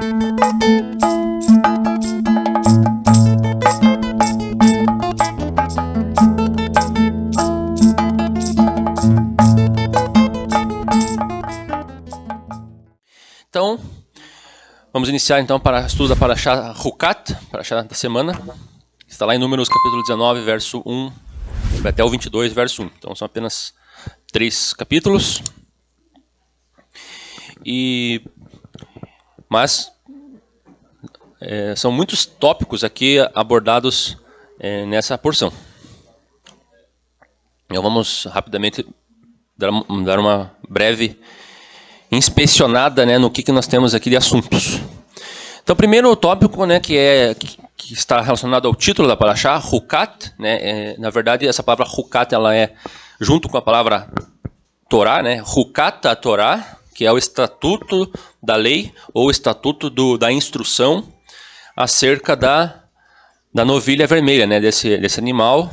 Então, vamos iniciar então para o estudo da Parashá Hukat, Parashá da semana. Está lá em Números capítulo 19, verso 1, até o 22, verso 1. Então são apenas 3 capítulos. Mas são muitos tópicos aqui abordados nessa porção. Então vamos rapidamente dar uma breve inspecionada, né, no que nós temos aqui de assuntos. Então, primeiro o tópico, né, que está relacionado ao título da Parashá, Hukat, né, na verdade essa palavra Hukat ela é junto com a palavra Torá, né, Hukat a Torá, que é o estatuto da lei ou o estatuto da instrução acerca da novilha vermelha, né, desse animal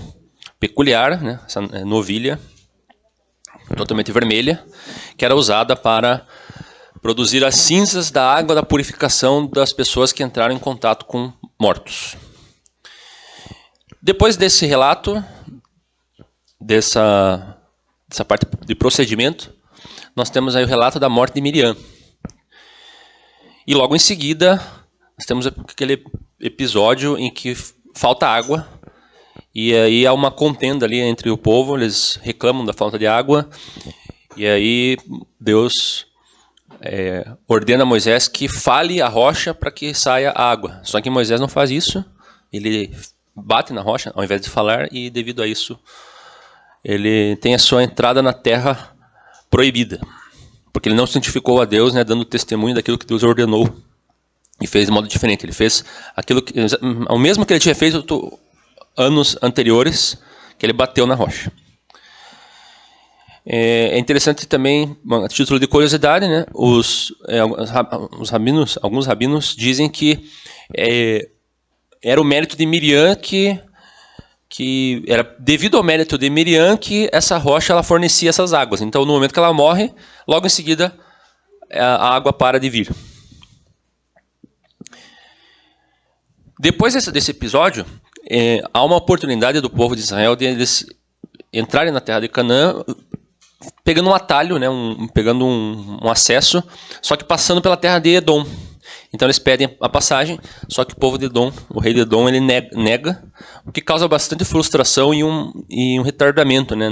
peculiar, né, essa novilha totalmente vermelha, que era usada para produzir as cinzas da água da purificação das pessoas que entraram em contato com mortos. Depois desse relato, dessa parte de procedimento, nós temos aí o relato da morte de Miriam. E logo em seguida, nós temos aquele episódio em que falta água. E aí há uma contenda ali entre o povo, eles reclamam da falta de água. E aí Deus ordena a Moisés que fale a rocha para que saia a água. Só que Moisés não faz isso, ele bate na rocha ao invés de falar, e devido a isso ele tem a sua entrada na terra proibida. Porque ele não santificou a Deus, né, dando testemunho daquilo que Deus ordenou. E fez de modo diferente, ele fez o mesmo que ele tinha feito anos anteriores, que ele bateu na rocha. É interessante também, a título de curiosidade, né, alguns rabinos dizem que era o mérito de Miriam que era devido ao mérito de Miriam que essa rocha ela fornecia essas águas. Então, no momento que ela morre, logo em seguida a água para de vir. Depois desse episódio, há uma oportunidade do povo de Israel de eles entrarem na terra de Canaã pegando um atalho, né, pegando um acesso, só que passando pela terra de Edom. Então eles pedem a passagem, só que o povo de Edom, o rei de Edom, ele nega, o que causa bastante frustração e um retardamento, né,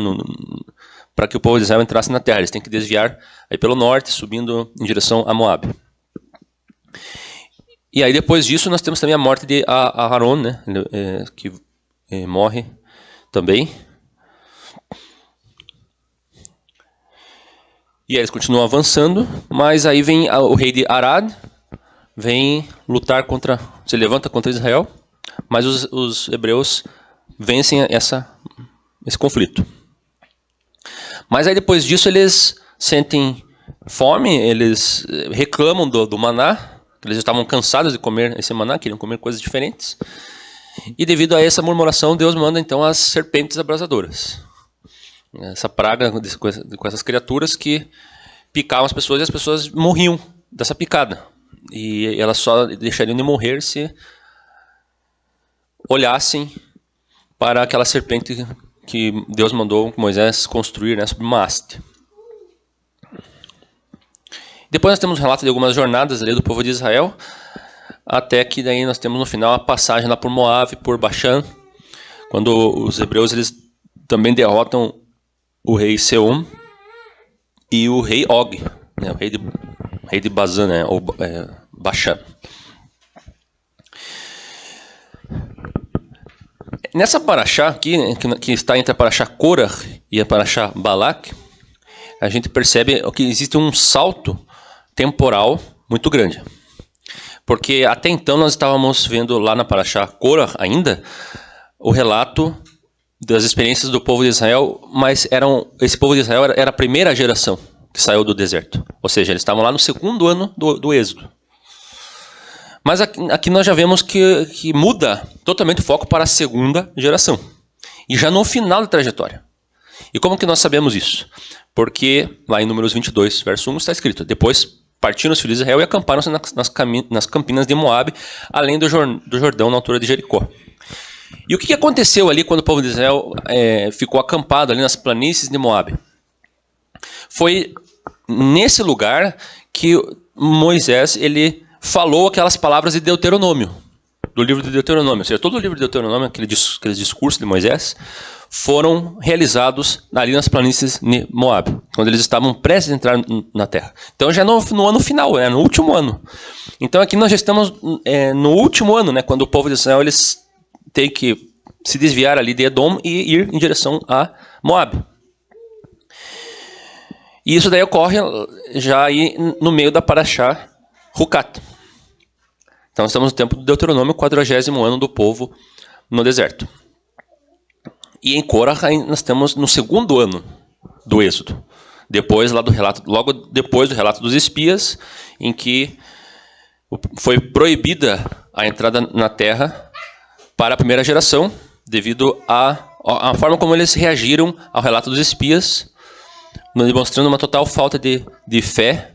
para que o povo de Israel entrasse na terra. Eles têm que desviar aí pelo norte, subindo em direção a Moab. E aí depois disso nós temos também a morte de Aharon, né, que morre também. E aí eles continuam avançando, mas aí vem o rei de Arad, vem lutar se levanta contra Israel, mas os hebreus vencem esse conflito. Mas aí depois disso eles sentem fome, eles reclamam do maná. Eles estavam cansados de comer esse maná, queriam comer coisas diferentes. E devido a essa murmuração, Deus manda então as serpentes abrasadoras. Essa praga com essas criaturas que picavam as pessoas e as pessoas morriam dessa picada. E elas só deixariam de morrer se olhassem para aquela serpente que Deus mandou Moisés construir, né, sobre uma haste. Depois nós temos um relato de algumas jornadas ali do povo de Israel, até que daí nós temos no final a passagem lá por Moab, por Bashan, quando os hebreus eles também derrotam o rei Seom e o rei Og, né, o rei de Bazan, né, ou Bashan. Nessa Parashá aqui, que está entre a Parashá Korah e a Parashá Balak, a gente percebe que existe um salto temporal muito grande. Porque até então nós estávamos vendo lá na Parashá Korah ainda o relato das experiências do povo de Israel, mas esse povo de Israel era a primeira geração que saiu do deserto. Ou seja, eles estavam lá no segundo ano do êxodo. Mas aqui nós já vemos que muda totalmente o foco para a segunda geração. E já no final da trajetória. E como que nós sabemos isso? Porque lá em Números 22, verso 1, está escrito: depois partiram os filhos de Israel e acamparam-se nas campinas de Moabe, além do Jordão, na altura de Jericó. E o que aconteceu ali quando o povo de Israel ficou acampado ali nas planícies de Moabe? Foi nesse lugar que Moisés ele falou aquelas palavras de Deuteronômio, do livro de Deuteronômio. Ou seja, todo o livro de Deuteronômio, aqueles discursos de Moisés, foram realizados ali nas planícies de Moabe, quando eles estavam prestes a entrar na terra. Então já no ano final, no último ano. Então aqui nós já estamos no último ano, né, quando o povo de Israel eles têm que se desviar ali de Edom e ir em direção a Moabe. E isso daí ocorre já aí no meio da Parashá Hukat. Então estamos no tempo do Deuteronômio, 40º ano do povo no deserto. E em Korah nós estamos no segundo ano do Êxodo. Logo depois do relato dos espias, em que foi proibida a entrada na terra para a primeira geração, devido à forma como eles reagiram ao relato dos espias, demonstrando uma total falta de fé,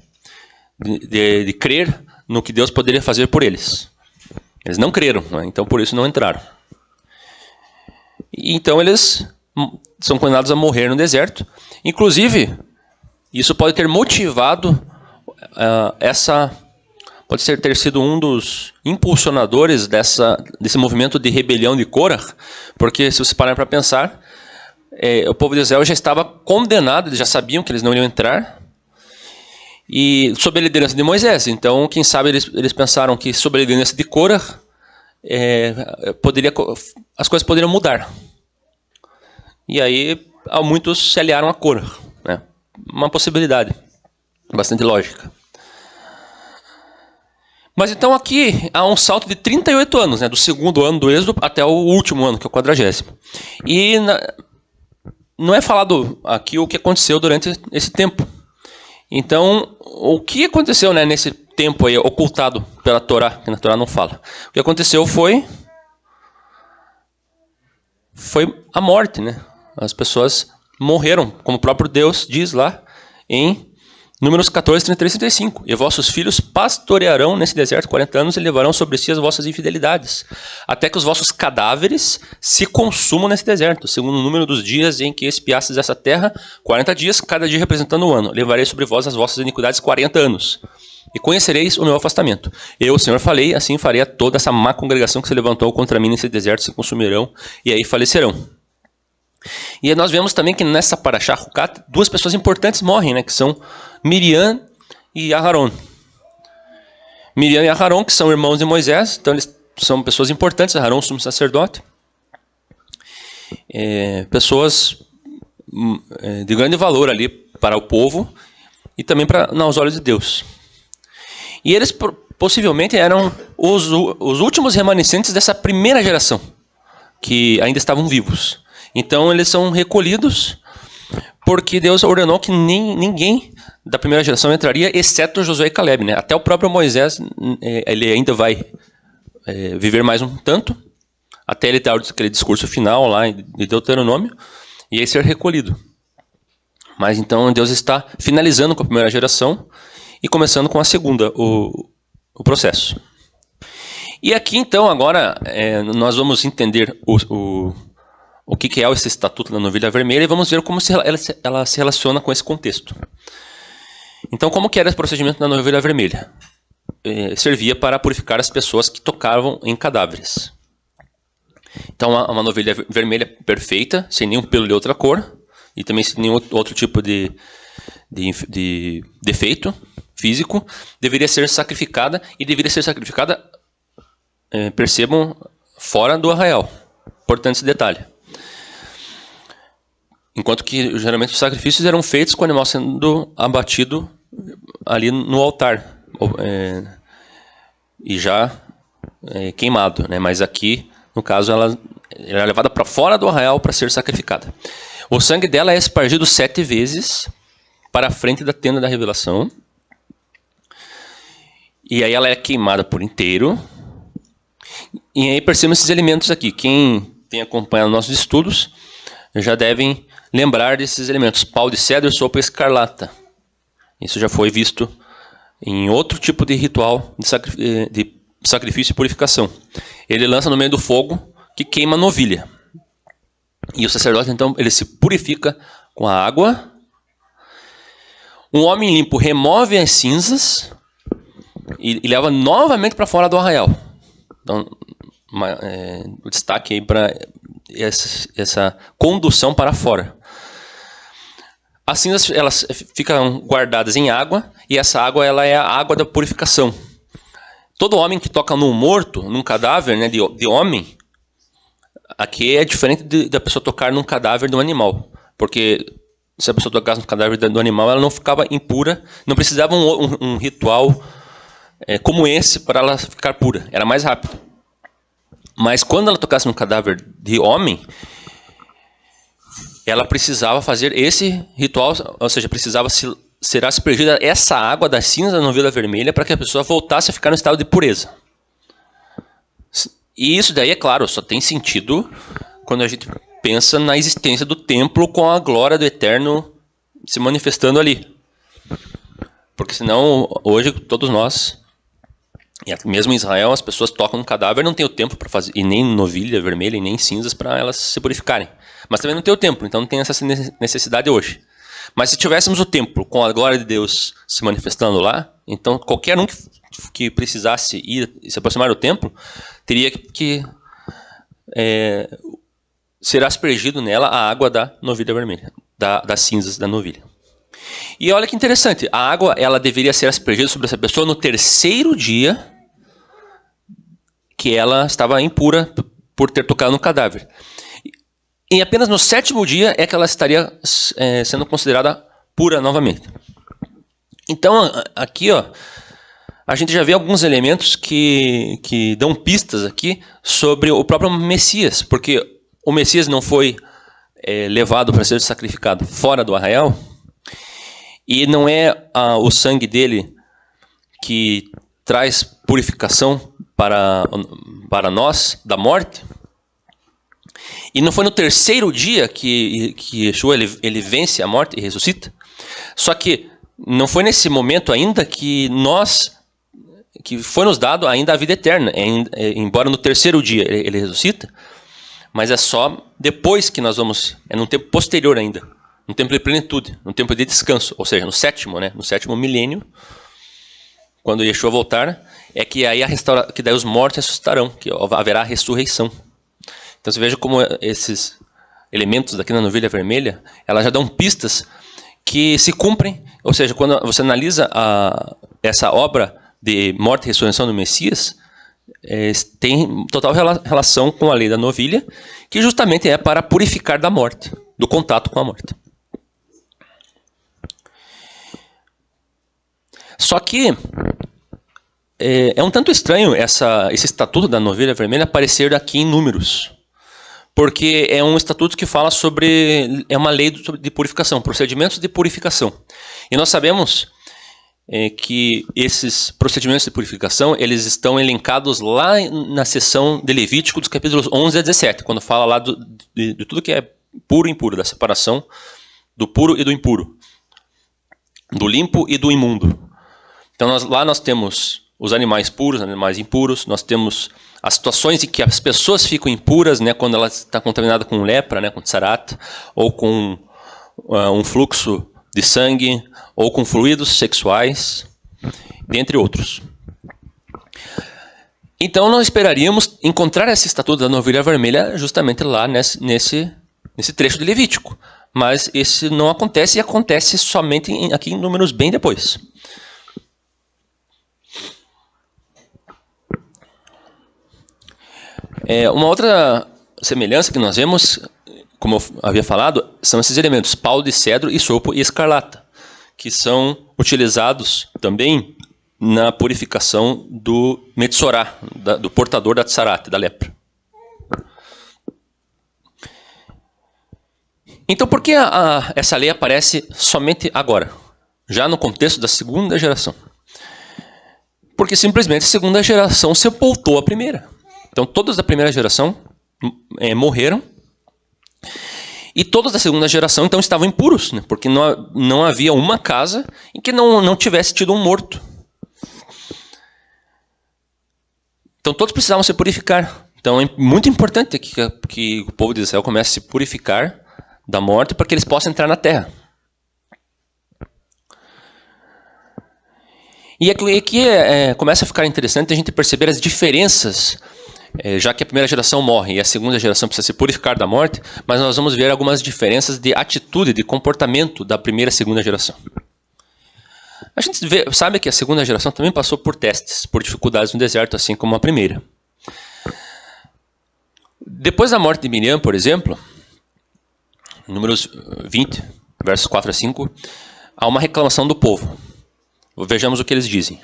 de crer no que Deus poderia fazer por eles. Eles não creram, né? Então por isso não entraram. E então eles são condenados a morrer no deserto. Inclusive, isso pode ter motivado pode ter sido um dos impulsionadores desse movimento de rebelião de Korah, porque se vocês pararem para pensar, o povo de Israel já estava condenado, eles já sabiam que eles não iriam entrar, e sob a liderança de Moisés. Então, quem sabe eles pensaram que sob a liderança de Korah, as coisas poderiam mudar. E aí, muitos se aliaram a Korah, né? Uma possibilidade bastante lógica. Mas então aqui há um salto de 38 anos, né, do segundo ano do Êxodo até o último ano, que é o 40º. E não é falado aqui o que aconteceu durante esse tempo. Então, o que aconteceu, né, nesse tempo aí, ocultado pela Torá, que na Torá não fala? O que aconteceu foi a morte, né? As pessoas morreram, como o próprio Deus diz lá em Números 14, 33 e 35. E vossos filhos pastorearão nesse deserto 40 anos e levarão sobre si as vossas infidelidades, até que os vossos cadáveres se consumam nesse deserto, segundo o número dos dias em que espiastes essa terra, 40 dias, cada dia representando um ano. Levarei sobre vós as vossas iniquidades 40 anos. E conhecereis o meu afastamento. Eu, o Senhor, falei, assim farei a toda essa má congregação que se levantou contra mim nesse deserto, se consumirão e aí falecerão. E nós vemos também que nessa Parashá Hukat, duas pessoas importantes morrem, né, que são Miriam e Aharon. Miriam e Aharon, que são irmãos de Moisés, então eles são pessoas importantes. Aharon, sumo sacerdote. Pessoas de grande valor ali para o povo e também aos olhos de Deus. E eles possivelmente eram os últimos remanescentes dessa primeira geração, que ainda estavam vivos. Então eles são recolhidos porque Deus ordenou que ninguém da primeira geração entraria, exceto Josué e Caleb, né? Até o próprio Moisés, ele ainda vai viver mais um tanto, até ele dar aquele discurso final lá de Deuteronômio, e aí ser recolhido. Mas então Deus está finalizando com a primeira geração e começando com a segunda, o processo. E aqui então agora nós vamos entender o que é esse estatuto da novilha vermelha e vamos ver como ela se relaciona com esse contexto. Então, como que era esse procedimento da novilha vermelha? Servia para purificar as pessoas que tocavam em cadáveres. Então, uma novilha vermelha perfeita, sem nenhum pelo de outra cor e também sem nenhum outro tipo de defeito físico, deveria ser sacrificada e deveria ser sacrificada, percebam, fora do arraial. Importante esse detalhe. Enquanto que, geralmente, os sacrifícios eram feitos com o animal sendo abatido ali no altar. E já queimado, né? Mas aqui, no caso, ela era levada para fora do arraial para ser sacrificada. O sangue dela é espargido 7 vezes para a frente da tenda da revelação. E aí ela é queimada por inteiro. E aí percebam esses elementos aqui. Quem tem acompanhado nossos estudos já devem lembrar desses elementos: pau de cedro, sopa escarlata. Isso já foi visto em outro tipo de ritual de sacrifício e purificação. Ele lança no meio do fogo que queima a novilha. E o sacerdote, então, ele se purifica com a água. Um homem limpo remove as cinzas e leva novamente para fora do arraial. Então, o destaque aí para essa condução para fora. As cinzas, elas ficam guardadas em água, e essa água, ela é a água da purificação. Todo homem que toca num morto, num cadáver, né, de homem, aqui é diferente da pessoa tocar num cadáver de um animal. Porque se a pessoa tocasse no cadáver do animal, ela não ficava impura, não precisava um ritual como esse para ela ficar pura, era mais rápido. Mas quando ela tocasse no cadáver de homem, ela precisava fazer esse ritual, ou seja, precisava ser aspergida essa água da cinza da novilha vermelha para que a pessoa voltasse a ficar no estado de pureza. E isso daí, é claro, só tem sentido quando a gente pensa na existência do templo com a glória do Eterno se manifestando ali. Porque senão, hoje, todos nós, e mesmo em Israel, as pessoas tocam no cadáver, não tem o tempo para fazer, e nem novilha vermelha, e nem cinzas para elas se purificarem. Mas também não tem o templo, então não tem essa necessidade hoje. Mas se tivéssemos o templo com a glória de Deus se manifestando lá, então qualquer um que precisasse ir se aproximar do templo, teria que ser aspergido nela a água da novilha vermelha, das cinzas da novilha. E olha que interessante, a água, ela deveria ser aspergida sobre essa pessoa no terceiro dia que ela estava impura por ter tocado no cadáver. E apenas no sétimo dia é que ela estaria sendo considerada pura novamente. Então, aqui, ó, a gente já vê alguns elementos que dão pistas aqui sobre o próprio Messias, porque o Messias não foi levado para ser sacrificado fora do arraial, e não é o sangue dele que traz purificação para nós da morte. E não foi no terceiro dia que Yeshua ele vence a morte e ressuscita. Só que não foi nesse momento ainda que foi nos dado ainda a vida eterna. Embora no terceiro dia ele ressuscita, mas é só depois que nós vamos, num tempo posterior ainda, no tempo de plenitude, no tempo de descanso, ou seja, no sétimo milênio, quando Yeshua voltar, é que aí que daí os mortos ressuscitarão, que haverá a ressurreição. Então você veja como esses elementos daqui na novilha vermelha, elas já dão pistas que se cumprem. Ou seja, quando você analisa essa obra de morte e ressurreição do Messias, tem total relação com a lei da novilha, que justamente é para purificar da morte, do contato com a morte. Só que é um tanto estranho esse estatuto da novilha vermelha aparecer aqui em Números. Porque é um estatuto que fala sobre, é uma lei de purificação, procedimentos de purificação. E nós sabemos que esses procedimentos de purificação, eles estão elencados lá na seção de Levítico, dos capítulos 11 a 17, quando fala lá de tudo que é puro e impuro, da separação do puro e do impuro, do limpo e do imundo. Então lá nós temos os animais puros, animais impuros, nós temos as situações em que as pessoas ficam impuras, né, quando ela está contaminada com lepra, né, com tsarat, ou com um fluxo de sangue, ou com fluidos sexuais, dentre outros. Então nós esperaríamos encontrar esse estatuto da novilha vermelha justamente lá nesse trecho de Levítico. Mas esse não acontece, e acontece somente aqui em Números bem depois. Uma outra semelhança que nós vemos, como eu havia falado, são esses elementos, pau de cedro, isopo e escarlata, que são utilizados também na purificação do Metsorá, do portador da tsarat, da lepra. Então, por que essa lei aparece somente agora, já no contexto da segunda geração? Porque simplesmente a segunda geração sepultou a primeira. Então, todos da primeira geração morreram, e todos da segunda geração, então, estavam impuros, né? Porque não havia uma casa em que não tivesse tido um morto Então todos precisavam se purificar. Então é muito importante que o povo de Israel comece a se purificar da morte para que eles possam entrar na terra. E aqui começa a ficar interessante a gente perceber as diferenças, já que a primeira geração morre e a segunda geração precisa se purificar da morte, mas nós vamos ver algumas diferenças de atitude, de comportamento da primeira e segunda geração. A gente sabe que a segunda geração também passou por testes, por dificuldades no deserto, assim como a primeira. Depois da morte de Miriam, por exemplo, Números 20, versos 4 a 5, há uma reclamação do povo. Vejamos o que eles dizem.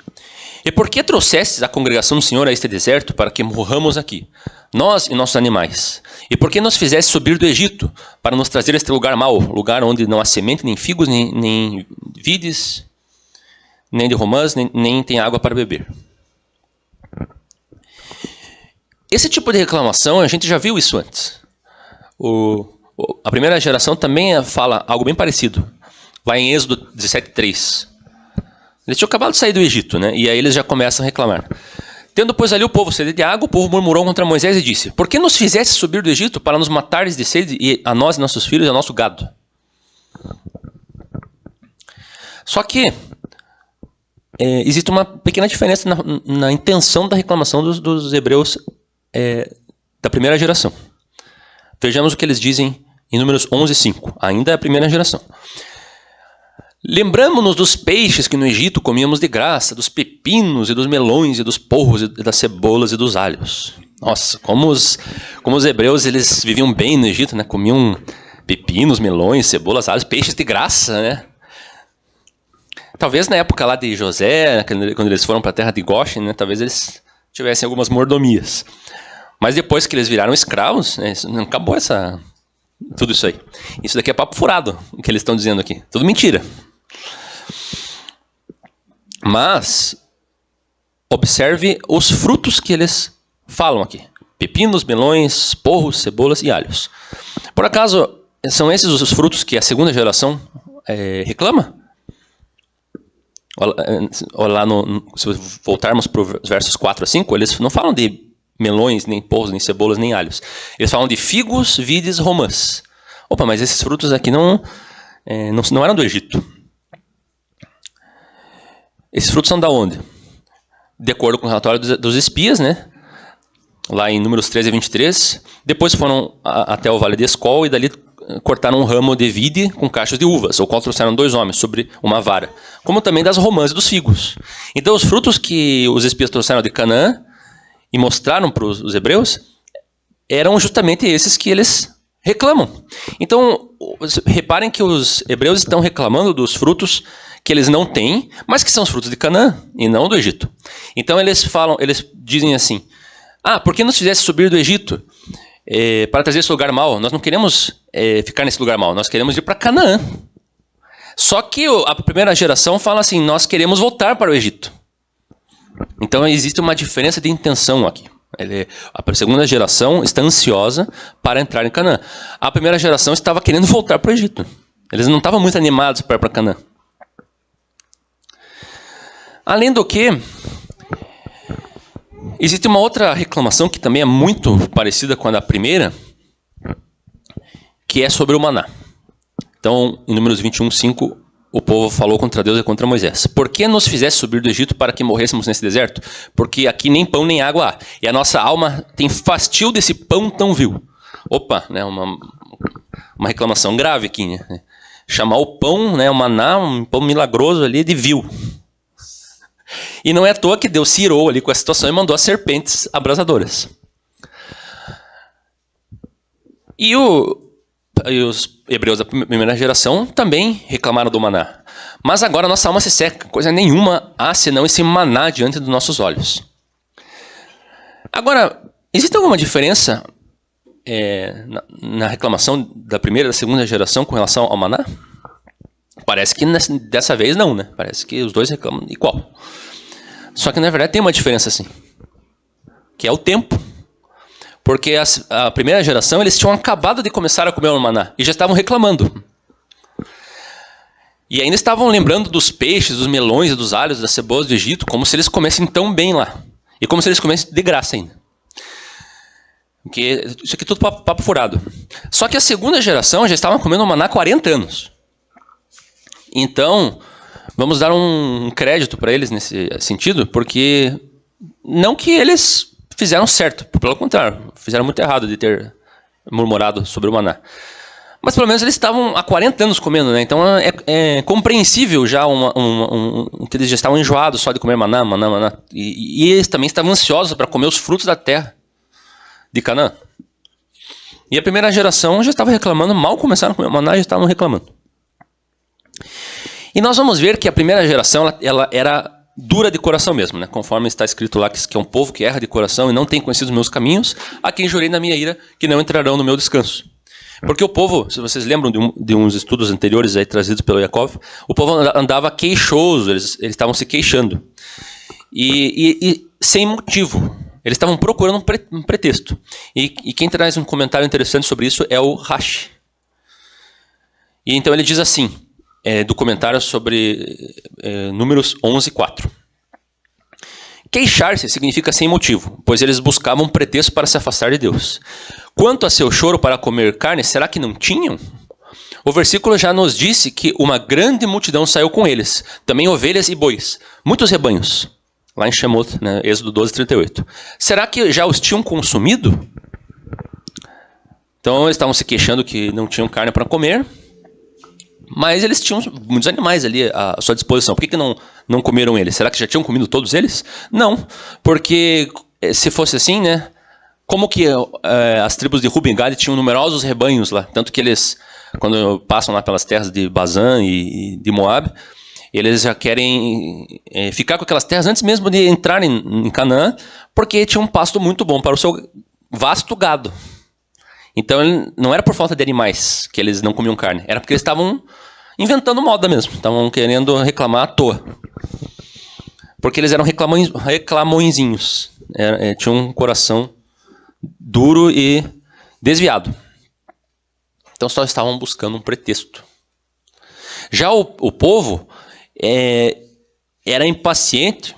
E por que trouxestes a congregação do Senhor a este deserto para que morramos aqui, nós e nossos animais? E por que nos fizeste subir do Egito para nos trazer a este lugar mau, lugar onde não há semente, nem figos, nem vides, nem de romãs, nem tem água para beber? Esse tipo de reclamação, a gente já viu isso antes. A primeira geração também fala algo bem parecido. Vai em Êxodo 17:3. Eles tinham acabado de sair do Egito, né? E aí eles já começam a reclamar. Tendo, pois, ali o povo sede de água, o povo murmurou contra Moisés e disse: por que nos fizeste subir do Egito para nos matares de sede, e a nós e nossos filhos e ao nosso gado? Só que existe uma pequena diferença na intenção da reclamação dos hebreus da primeira geração. Vejamos o que eles dizem em Números 11:5. Ainda é a primeira geração. Lembramo-nos dos peixes que no Egito comíamos de graça, dos pepinos e dos melões e dos porros e das cebolas e dos alhos. Nossa, como os hebreus eles viviam bem no Egito, né? Comiam pepinos, melões, cebolas, alhos, peixes de graça, né? Talvez na época lá de José, quando eles foram para a terra de Goshen, né? Talvez eles tivessem algumas mordomias. Mas depois que eles viraram escravos, né? Não acabou tudo isso aí. Isso daqui é papo furado, o que eles estão dizendo aqui. Tudo mentira. Mas observe os frutos que eles falam aqui. Pepinos, melões, porros, cebolas e alhos. Por acaso, são esses os frutos que a segunda geração reclama? Lá se voltarmos para os versos 4 a 5, eles não falam de melões, nem porros, nem cebolas, nem alhos. Eles falam de figos, vides, romãs. Opa, mas esses frutos aqui não eram do Egito. Esses frutos são da onde? De acordo com o relatório dos espias, né? Lá em Números 13 a 23. Depois foram até o Vale de Escol e dali cortaram um ramo de vide com cachos de uvas, o qual trouxeram 2 homens sobre uma vara, como também das romãs e dos figos. Então os frutos que os espias trouxeram de Canaã e mostraram para os hebreus eram justamente esses que eles reclamam. Então reparem que os hebreus estão reclamando dos frutos que eles não têm, mas que são os frutos de Canaã e não do Egito. Então eles dizem assim: por que nos fizesse subir do Egito para trazer esse lugar mau? Nós não queremos ficar nesse lugar mau, nós queremos ir para Canaã. Só que a primeira geração fala assim: nós queremos voltar para o Egito. Então existe uma diferença de intenção aqui. A segunda geração está ansiosa para entrar em Canaã. A primeira geração estava querendo voltar para o Egito. Eles não estavam muito animados para ir para Canaã. Além do que, existe uma outra reclamação que também é muito parecida com a da primeira, que é sobre o maná. Então, em Números 21:5, o povo falou contra Deus e contra Moisés: por que nos fizeste subir do Egito para que morrêssemos nesse deserto? Porque aqui nem pão nem água há, e a nossa alma tem fastio desse pão tão vil. Opa, né, uma reclamação grave aqui, né? Chamar o pão, né, o maná, um pão milagroso ali, de vil. E não é à toa que Deus se irou ali com a situação e mandou as serpentes abrasadoras. E os hebreus da primeira geração também reclamaram do maná. Mas agora nossa alma se seca, coisa nenhuma há senão esse maná diante dos nossos olhos. Agora, existe alguma diferença na reclamação da primeira e da segunda geração com relação ao maná? Parece que dessa vez não, né? Parece que os dois reclamam igual. Só que na verdade tem uma diferença assim, que é o tempo. Porque a primeira geração, eles tinham acabado de começar a comer o maná e já estavam reclamando. E ainda estavam lembrando dos peixes, dos melões, dos alhos, das cebolas do Egito, como se eles comessem tão bem lá. E como se eles comessem de graça ainda. Porque isso aqui é tudo papo furado. Só que a segunda geração já estava comendo maná há 40 anos. Então, vamos dar um crédito para eles nesse sentido, porque não que eles fizeram certo, pelo contrário, fizeram muito errado de ter murmurado sobre o maná. Mas pelo menos eles estavam há 40 anos comendo, né? Então é compreensível já que eles já estavam enjoados só de comer maná. E eles também estavam ansiosos para comer os frutos da terra de Canaã. E a primeira geração já estava reclamando, mal começaram a comer maná, já estavam reclamando. E nós vamos ver que a primeira geração ela era dura de coração mesmo, né? Conforme está escrito lá, que é um povo que erra de coração e não tem conhecido os meus caminhos, a quem jurei na minha ira que não entrarão no meu descanso. Porque o povo, se vocês lembram de uns estudos anteriores aí trazidos pelo Yaakov, o povo andava queixoso, eles estavam se queixando. E sem motivo. Eles estavam procurando um pretexto. E quem traz um comentário interessante sobre isso é o Rashi. E então ele diz assim, do comentário sobre Números 11:4. Queixar-se significa sem motivo, pois eles buscavam um pretexto para se afastar de Deus. Quanto a seu choro para comer carne, será que não tinham? O versículo já nos disse que uma grande multidão saiu com eles, também ovelhas e bois, muitos rebanhos. Lá em Shemot, né, Êxodo 12:38. Será que já os tinham consumido? Então eles estavam se queixando que não tinham carne para comer, mas eles tinham muitos animais ali à sua disposição. Por que não comeram eles? Será que já tinham comido todos eles? Não, porque se fosse assim, né? Como que as tribos de Ruben e Gad tinham numerosos rebanhos lá, tanto que eles, quando passam lá pelas terras de Bazã e de Moab, eles já querem ficar com aquelas terras antes mesmo de entrarem em Canaã, porque tinha um pasto muito bom para o seu vasto gado. Então não era por falta de animais que eles não comiam carne, era porque eles estavam inventando moda mesmo, estavam querendo reclamar à toa. Porque eles eram reclamõezinhos, tinham um coração duro e desviado. Então só estavam buscando um pretexto. Já o povo era impaciente,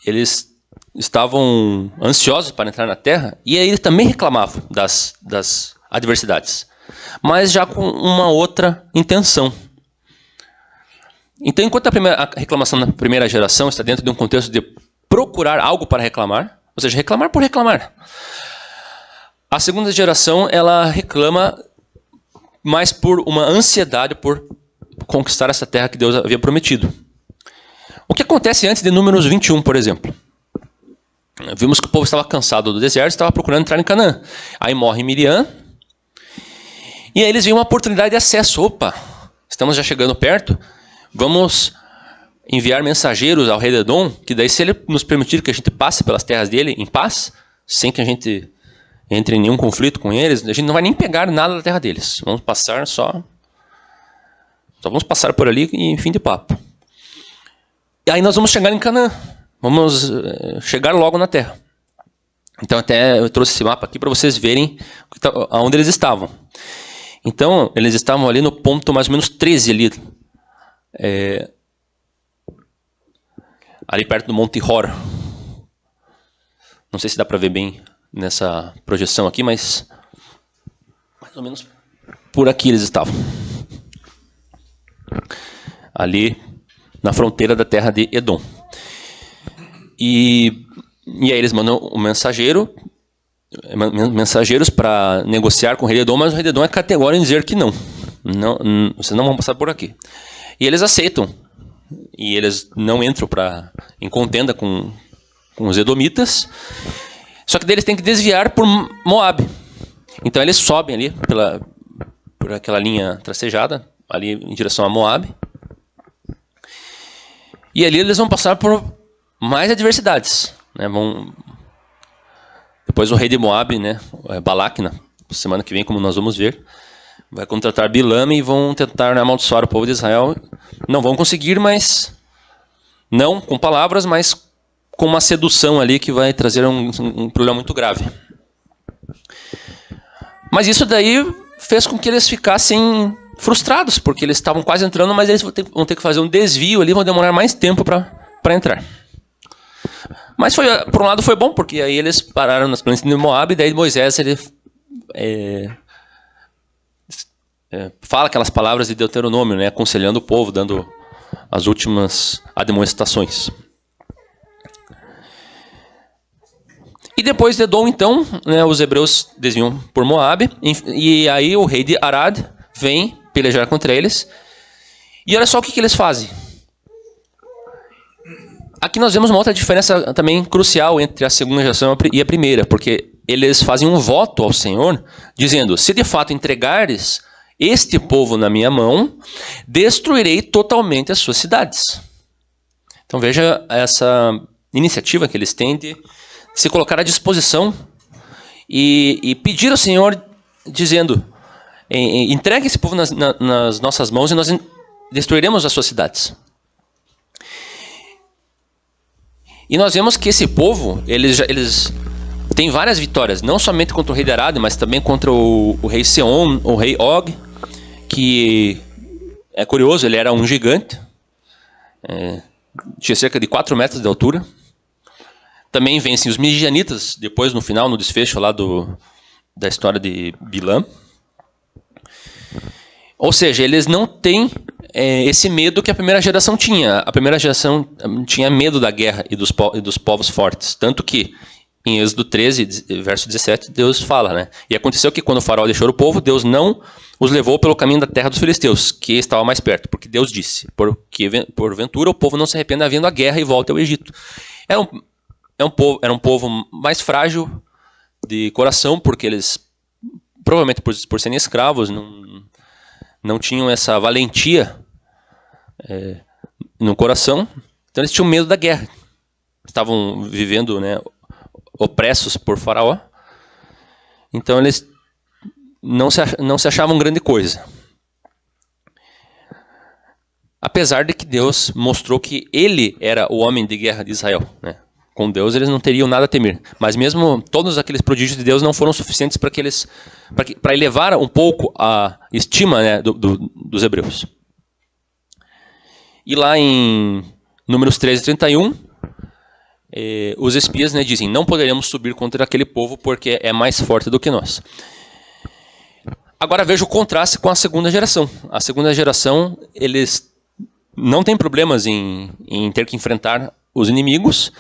eles estavam ansiosos para entrar na terra, e aí eles também reclamavam das adversidades, mas já com uma outra intenção. Então, enquanto a reclamação na primeira geração está dentro de um contexto de procurar algo para reclamar, ou seja, reclamar por reclamar, a segunda geração ela reclama mais por uma ansiedade por conquistar essa terra que Deus havia prometido. O que acontece antes de Números 21, por exemplo? Vimos que o povo estava cansado do deserto, estava procurando entrar em Canaã. Aí morre Miriam, e aí eles veem uma oportunidade de acesso. Opa, estamos já chegando perto, vamos enviar mensageiros ao rei de Edom, que daí se ele nos permitir que a gente passe pelas terras dele em paz, sem que a gente entre em nenhum conflito com eles, a gente não vai nem pegar nada da terra deles. Vamos passar só vamos passar por ali e fim de papo. E aí nós vamos chegar em Canaã. Vamos chegar logo na terra. Então até eu trouxe esse mapa aqui para vocês verem onde eles estavam. Então eles estavam ali no ponto mais ou menos 13 ali. Ali perto do Monte Hor. Não sei se dá para ver bem nessa projeção aqui, mas mais ou menos por aqui eles estavam. Ali na fronteira da terra de Edom. E aí eles mandam um mensageiros para negociar com o rei de Edom, mas o rei de Edom é categórico em dizer que não, vocês não vão passar por aqui. E eles aceitam, e eles não entram em contenda com os edomitas, só que daí eles têm que desviar por Moab. Então eles sobem ali por aquela linha tracejada, ali em direção a Moab, e ali eles vão passar por mais adversidades, né? Depois o rei de Moab, né, Balac, na semana que vem, como nós vamos ver, vai contratar Bilam e vão tentar amaldiçoar o povo de Israel. Não vão conseguir, mas não com palavras, mas com uma sedução ali que vai trazer um problema muito grave. Mas isso daí fez com que eles ficassem frustrados, porque eles estavam quase entrando, mas eles vão ter que fazer um desvio ali, vão demorar mais tempo para entrar. Mas por um lado foi bom, porque aí eles pararam nas planícies de Moabe, e daí Moisés ele, fala aquelas palavras de Deuteronômio, né, aconselhando o povo, dando as últimas admoestações. E depois de Edom, então, né, os hebreus desviam por Moabe, e aí o rei de Arad vem pelejar contra eles. E olha só o que eles fazem. Aqui nós vemos uma outra diferença também crucial entre a segunda geração e a primeira, porque eles fazem um voto ao Senhor, dizendo: se de fato entregares este povo na minha mão, destruirei totalmente as suas cidades. Então veja essa iniciativa que eles têm de se colocar à disposição e pedir ao Senhor, dizendo: entregue esse povo nas nossas mãos e nós destruiremos as suas cidades. E nós vemos que esse povo, eles têm várias vitórias, não somente contra o rei de Arad, mas também contra o rei Seom, o rei Og, que é curioso, ele era um gigante, tinha cerca de 4 metros de altura. Também vencem os midianitas, depois no final, no desfecho lá da história de Bilã. Ou seja, eles não têm esse medo que a primeira geração tinha. A primeira geração tinha medo da guerra e dos povos fortes. Tanto que, em Êxodo 13, verso 17, Deus fala, né? E aconteceu que quando o faraó deixou o povo, Deus não os levou pelo caminho da terra dos filisteus, que estava mais perto. Porque Deus disse: porque porventura o povo não se arrependa havendo a guerra e volte ao Egito. Era um povo mais frágil de coração, porque eles, provavelmente por serem escravos, não tinham essa valentia no coração. Então eles tinham medo da guerra. Estavam vivendo, né, opressos por Faraó. Então eles não se achavam grande coisa. Apesar de que Deus mostrou que ele era o homem de guerra de Israel, né? Com Deus eles não teriam nada a temer. Mas mesmo todos aqueles prodígios de Deus não foram suficientes para elevar um pouco a estima, né, dos hebreus. E lá em Números 13:31, os espias, né, dizem: não poderemos subir contra aquele povo porque é mais forte do que nós. Agora veja o contraste com a segunda geração. A segunda geração, eles não têm problemas em ter que enfrentar os inimigos,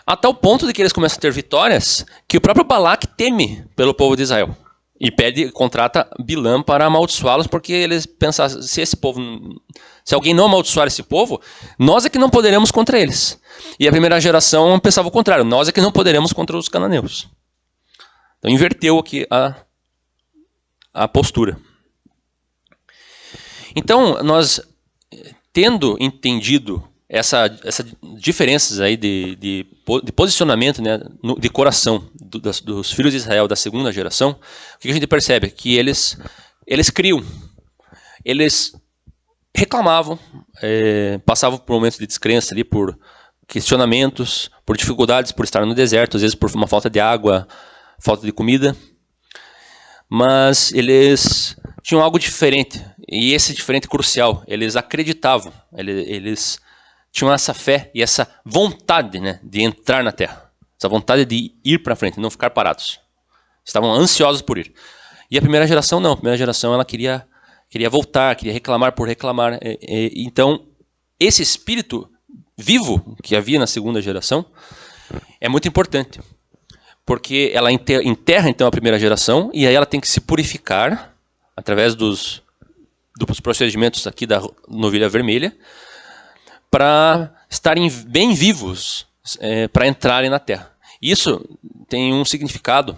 a tal ponto de que eles começam a ter vitórias que o próprio Balaque teme pelo povo de Israel. E contrata Bilã para amaldiçoá-los, porque eles pensam: se alguém não amaldiçoar esse povo, nós é que não poderemos contra eles. E a primeira geração pensava o contrário: nós é que não poderemos contra os cananeus. Então inverteu aqui a postura. Então, nós, tendo entendido essas diferenças aí de posicionamento, né, de coração dos filhos de Israel da segunda geração, o que a gente percebe? Que eles criam, eles reclamavam, passavam por momentos de descrença ali, por questionamentos, por dificuldades por estar no deserto, às vezes por uma falta de água, falta de comida, mas eles tinham algo diferente, e esse diferente crucial: eles acreditavam, eles tinham essa fé e essa vontade, né, de entrar na terra. Essa vontade de ir para frente, não ficar parados. Estavam ansiosos por ir. E a primeira geração não. A primeira geração ela queria voltar, queria reclamar por reclamar. Então, esse espírito vivo que havia na segunda geração é muito importante. Porque ela enterra então a primeira geração, e aí ela tem que se purificar através dos procedimentos aqui da novilha vermelha, para estarem bem vivos, para entrarem na terra. Isso tem um significado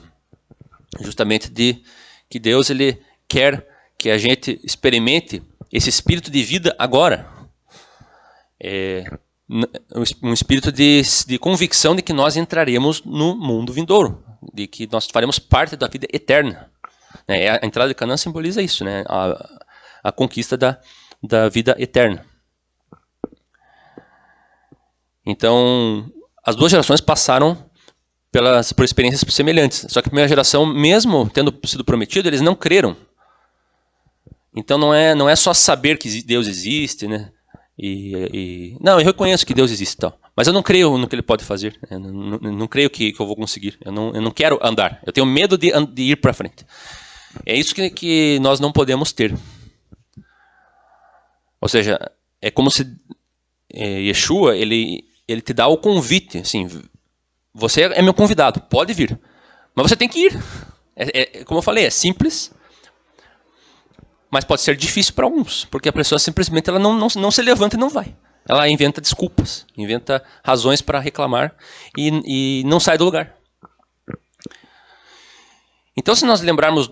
justamente de que Deus ele quer que a gente experimente esse espírito de vida agora. Um espírito de convicção de que nós entraremos no mundo vindouro, de que nós faremos parte da vida eterna. A entrada de Canaã simboliza isso, né? A conquista da vida eterna. Então, as duas gerações passaram por experiências semelhantes. Só que a primeira geração, mesmo tendo sido prometido, eles não creram. Então não é só saber que Deus existe, né? Não, eu reconheço que Deus existe e tal, mas eu não creio no que Ele pode fazer. Eu não creio que eu vou conseguir. Eu não quero andar. Eu tenho medo de ir para frente. É isso que nós não podemos ter. Ou seja, é como se Yeshua, ele te dá o convite. Assim, você é meu convidado, pode vir. Mas você tem que ir. Como eu falei, é simples, mas pode ser difícil para alguns, porque a pessoa simplesmente ela não se levanta e não vai. Ela inventa desculpas, inventa razões para reclamar e não sai do lugar. Então, se nós lembrarmos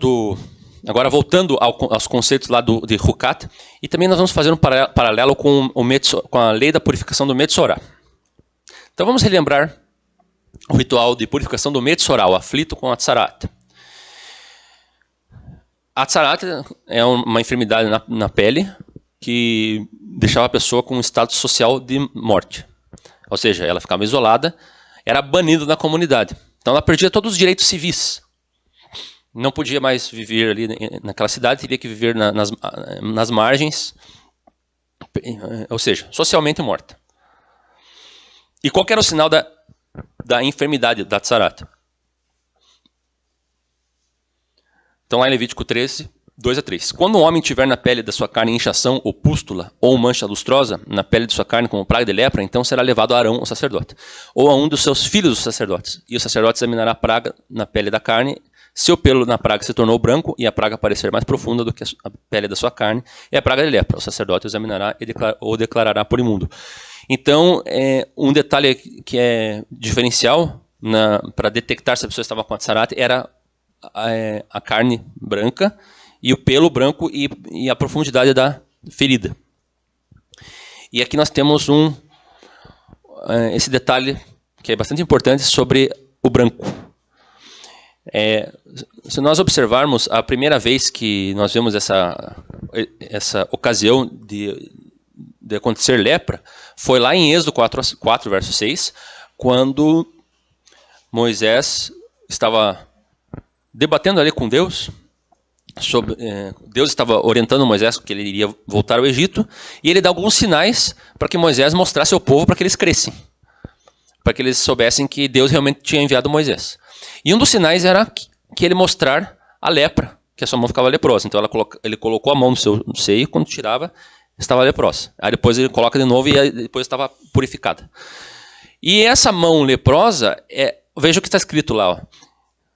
agora voltando aos conceitos lá de Hukat, e também nós vamos fazer um paralelo com a lei da purificação do Metzorah. Então vamos relembrar o ritual de purificação do Metzorah, o aflito com Atzarat. Atzarat é uma enfermidade na pele que deixava a pessoa com um estado social de morte. Ou seja, ela ficava isolada, era banida da comunidade. Então ela perdia todos os direitos civis. Não podia mais viver ali naquela cidade, teria que viver nas margens, ou seja, socialmente morta. E qual que era o sinal da enfermidade da Atzarat? Então lá em Levítico 13, 2-3. Quando um homem tiver na pele da sua carne inchação ou pústula, ou mancha lustrosa, na pele de sua carne como praga de lepra, então será levado a Arão, o sacerdote, ou a um dos seus filhos, os sacerdotes. E o sacerdote examinará a praga na pele da carne. Se o pelo na praga se tornou branco e a praga parecer mais profunda do que a pele da sua carne, é a praga de lepra. O sacerdote o examinará ou declarará por imundo. Então, um detalhe que é diferencial para detectar se a pessoa estava com Atzarat era a carne branca e o pelo branco e a profundidade da ferida. E aqui nós temos esse detalhe que é bastante importante sobre o branco. Se nós observarmos, a primeira vez que nós vemos essa ocasião de acontecer lepra, foi lá em Êxodo 4, verso 6, quando Moisés estava debatendo ali com Deus, Deus estava orientando Moisés que ele iria voltar ao Egito, e ele dá alguns sinais para que Moisés mostrasse ao povo para que eles crescem, para que eles soubessem que Deus realmente tinha enviado Moisés. E um dos sinais era que ele mostrar a lepra, que a sua mão ficava leprosa. Então ele colocou a mão no seu seio, quando tirava, estava leprosa. Aí depois ele coloca de novo e depois estava purificada. E essa mão leprosa, veja o que está escrito lá, ó.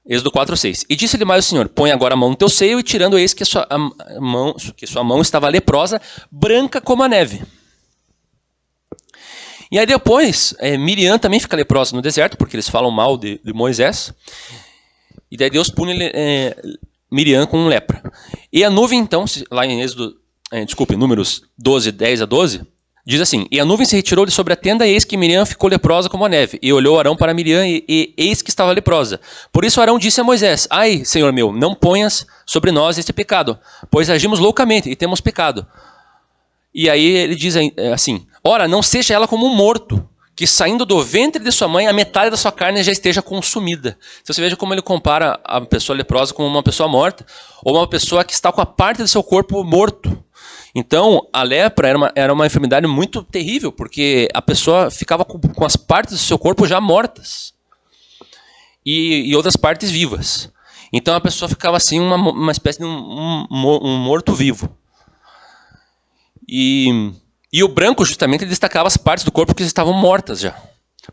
Êxodo 4:6. E disse-lhe mais o Senhor: põe agora a mão no teu seio, e tirando eis que sua mão estava leprosa, branca como a neve. E aí depois, Miriam também fica leprosa no deserto, porque eles falam mal de Moisés. E daí Deus pune Miriam com lepra. E a nuvem, então, lá em Números 12, 10-12, diz assim: e a nuvem se retirou de sobre a tenda, e eis que Miriam ficou leprosa como a neve. E olhou Arão para Miriam, e eis que estava leprosa. Por isso Arão disse a Moisés: ai, Senhor meu, não ponhas sobre nós este pecado, pois agimos loucamente e temos pecado. E aí ele diz assim: ora, não seja ela como um morto, que saindo do ventre de sua mãe, a metade da sua carne já esteja consumida. Então você veja como ele compara a pessoa leprosa com uma pessoa morta, ou uma pessoa que está com a parte do seu corpo morto. Então, a lepra era uma enfermidade muito terrível, porque a pessoa ficava com as partes do seu corpo já mortas e outras partes vivas. Então, a pessoa ficava assim, uma espécie de um morto-vivo. E o branco, justamente, ele destacava as partes do corpo que estavam mortas já,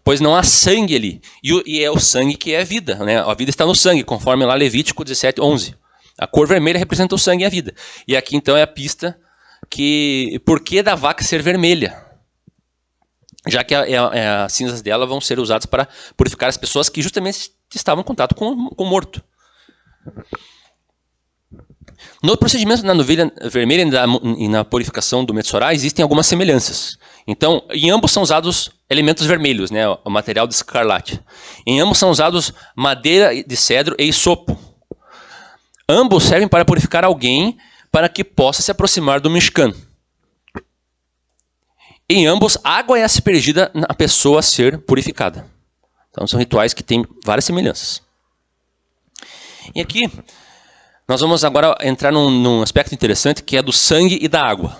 pois não há sangue ali. E é o sangue que é a vida, né? A vida está no sangue, conforme lá Levítico 17:11. A cor vermelha representa o sangue e a vida. E aqui, então, é a pista por que da vaca ser vermelha? Já que as cinzas dela vão ser usadas para purificar as pessoas que justamente estavam em contato com o morto. No procedimento da novilha vermelha e na purificação do Metzorah existem algumas semelhanças. Então, em ambos são usados elementos vermelhos, né, o material de escarlate. Em ambos são usados madeira de cedro e hisopo. Ambos servem para purificar alguém para que possa se aproximar do Mishkan. Em ambos, água é aspergida na pessoa a ser purificada. Então, são rituais que têm várias semelhanças. E aqui, nós vamos agora entrar num aspecto interessante, que é do sangue e da água.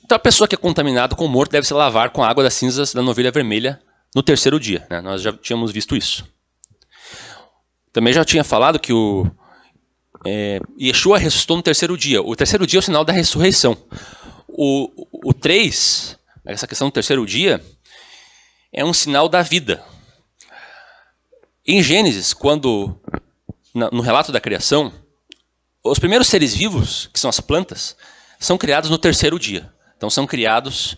Então a pessoa que é contaminada com o morto deve se lavar com a água das cinzas da novilha vermelha no terceiro dia. Né? Nós já tínhamos visto isso. Também já tinha falado que Yeshua ressuscitou no terceiro dia. O terceiro dia é o sinal da ressurreição. O 3, essa questão do terceiro dia, é um sinal da vida. Em Gênesis, no relato da criação, os primeiros seres vivos, que são as plantas, são criados no terceiro dia. Então são criados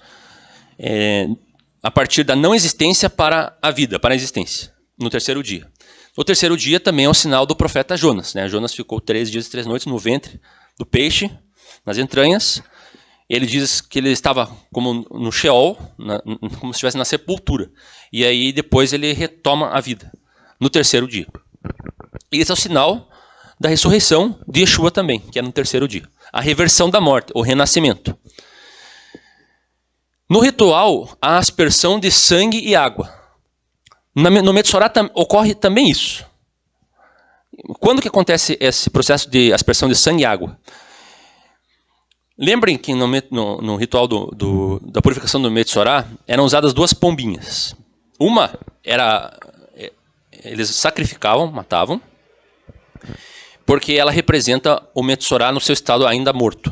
a partir da não existência para a vida, para a existência, no terceiro dia. O terceiro dia também é um sinal do profeta Jonas. Né? Jonas ficou 3 dias e 3 noites no ventre do peixe, nas entranhas. Ele diz que ele estava como no Sheol, como se estivesse na sepultura. E aí depois ele retoma a vida, no terceiro dia. E esse é o sinal da ressurreição de Yeshua também, que é no terceiro dia. A reversão da morte, o renascimento. No ritual, há aspersão de sangue e água. No Metsorá ocorre também isso. Quando que acontece esse processo de aspersão de sangue e água? Lembrem que no ritual da purificação do Metsorá eram usadas 2 pombinhas. Uma era... Eles sacrificavam, matavam, porque ela representa o Metsorá no seu estado ainda morto.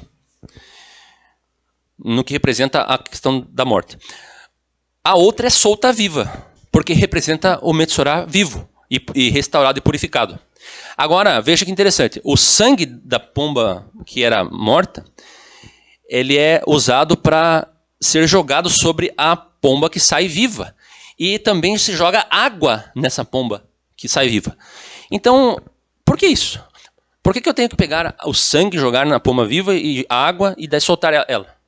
No que representa a questão da morte. A outra é solta viva, porque representa o Metsorá vivo e restaurado e purificado. Agora, veja que interessante. O sangue da pomba que era morta, ele é usado para ser jogado sobre a pomba que sai viva. E também se joga água nessa pomba que sai viva. Então, por que isso? Por que eu tenho que pegar o sangue, jogar na pomba viva e a água e daí soltar ela?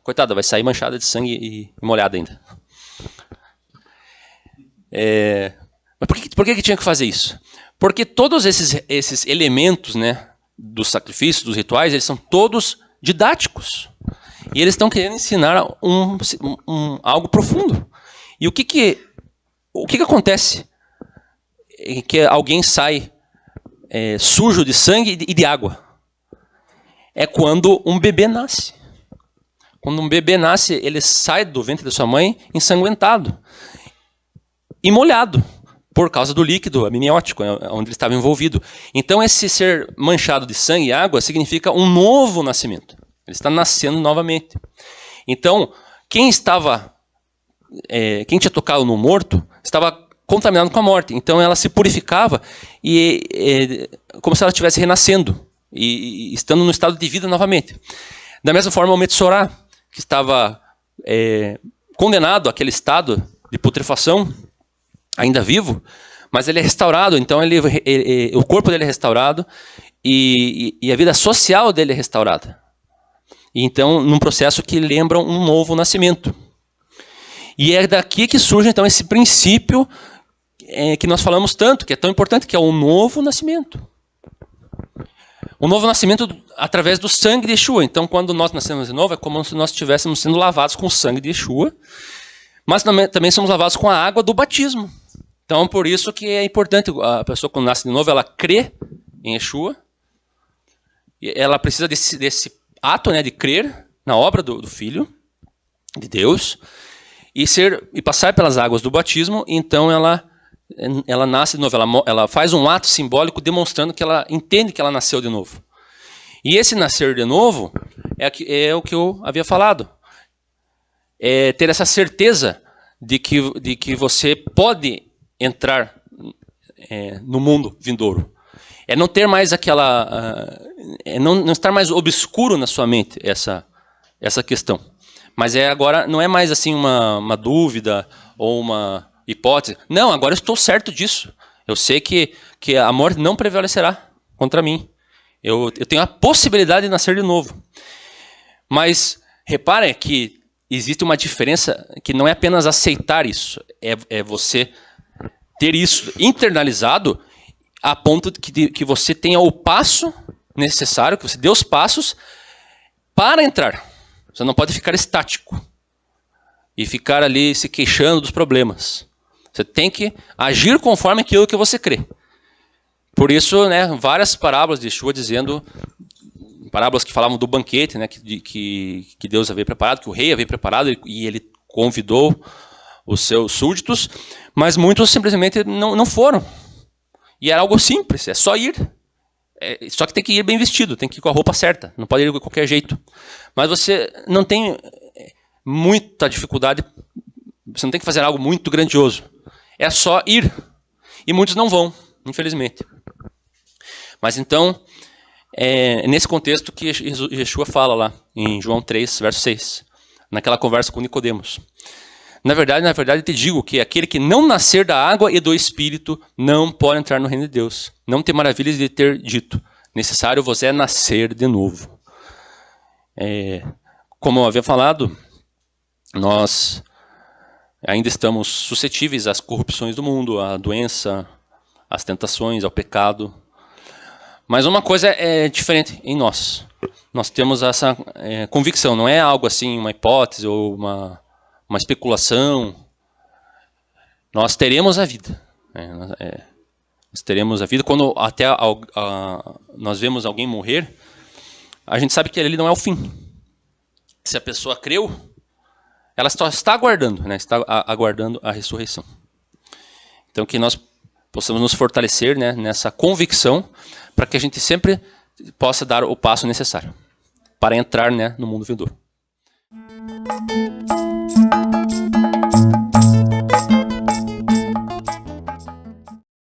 Coitada, vai sair manchada de sangue e molhada ainda. Mas por que tinha que fazer isso? Porque todos esses elementos, né, dos sacrifícios, dos rituais, eles são todos didáticos. E eles estão querendo ensinar algo profundo. E o que acontece? Que alguém sai sujo de sangue e de água. É quando um bebê nasce. Quando um bebê nasce, ele sai do ventre da sua mãe ensanguentado e molhado, por causa do líquido amniótico, onde ele estava envolvido. Então, esse ser manchado de sangue e água significa um novo nascimento. Ele está nascendo novamente. Então, quem tinha tocado no morto, estava contaminado com a morte. Então, ela se purificava como se ela estivesse renascendo e estando no estado de vida novamente. Da mesma forma, o Metsorá, que estava condenado àquele estado de putrefação, ainda vivo, mas ele é restaurado. Então o corpo dele é restaurado e a vida social dele é restaurada. Então, num processo que lembra um novo nascimento. E é daqui que surge então esse princípio que nós falamos tanto, que é tão importante, que é o novo nascimento. O novo nascimento através do sangue de Yeshua. Então, quando nós nascemos de novo, é como se nós estivéssemos sendo lavados com o sangue de Yeshua, mas também somos lavados com a água do batismo. Então, por isso que é importante a pessoa, quando nasce de novo, ela crê em Yeshua, ela precisa desse ato, né, de crer na obra do Filho de Deus e passar pelas águas do batismo. Então, ela nasce de novo, ela faz um ato simbólico demonstrando que ela entende que ela nasceu de novo. E esse nascer de novo é o que eu havia falado. É ter essa certeza de que você pode entrar no mundo vindouro. É não ter mais não estar mais obscuro na sua mente essa questão. Mas agora não é mais assim uma dúvida ou uma hipótese. Não, agora eu estou certo disso. Eu sei que a morte não prevalecerá contra mim. Eu tenho a possibilidade de nascer de novo. Mas reparem que existe uma diferença que não é apenas aceitar isso. É você ter isso internalizado a ponto de que você tenha o passo necessário, que você dê os passos para entrar. Você não pode ficar estático e ficar ali se queixando dos problemas. Você tem que agir conforme aquilo que você crê. Por isso, né, várias parábolas de Yeshua dizendo parábolas que falavam do banquete, né, que Deus havia preparado, que o rei havia preparado, e ele convidou os seus súditos, mas muitos simplesmente não foram. E era algo simples, é só ir. Só que tem que ir bem vestido, tem que ir com a roupa certa, não pode ir de qualquer jeito. Mas você não tem muita dificuldade, você não tem que fazer algo muito grandioso. É só ir. E muitos não vão, infelizmente. Mas então, é nesse contexto que Yeshua fala lá, em João 3, verso 6, naquela conversa com Nicodemos. Na verdade, eu te digo que aquele que não nascer da água e do Espírito não pode entrar no reino de Deus. Não tem maravilhas de ter dito, necessário vos é nascer de novo. Como eu havia falado, nós ainda estamos suscetíveis às corrupções do mundo, à doença, às tentações, ao pecado. Mas uma coisa é diferente em nós. Nós temos essa convicção, não é algo assim, uma hipótese ou uma especulação. Nós teremos a vida. Nós teremos a vida. Quando até nós vemos alguém morrer, a gente sabe que ele não é o fim. Se a pessoa creu, ela só está aguardando, né? Está aguardando a ressurreição. Então que nós possamos nos fortalecer, né, nessa convicção, para que a gente sempre possa dar o passo necessário para entrar, né, no mundo vindouro.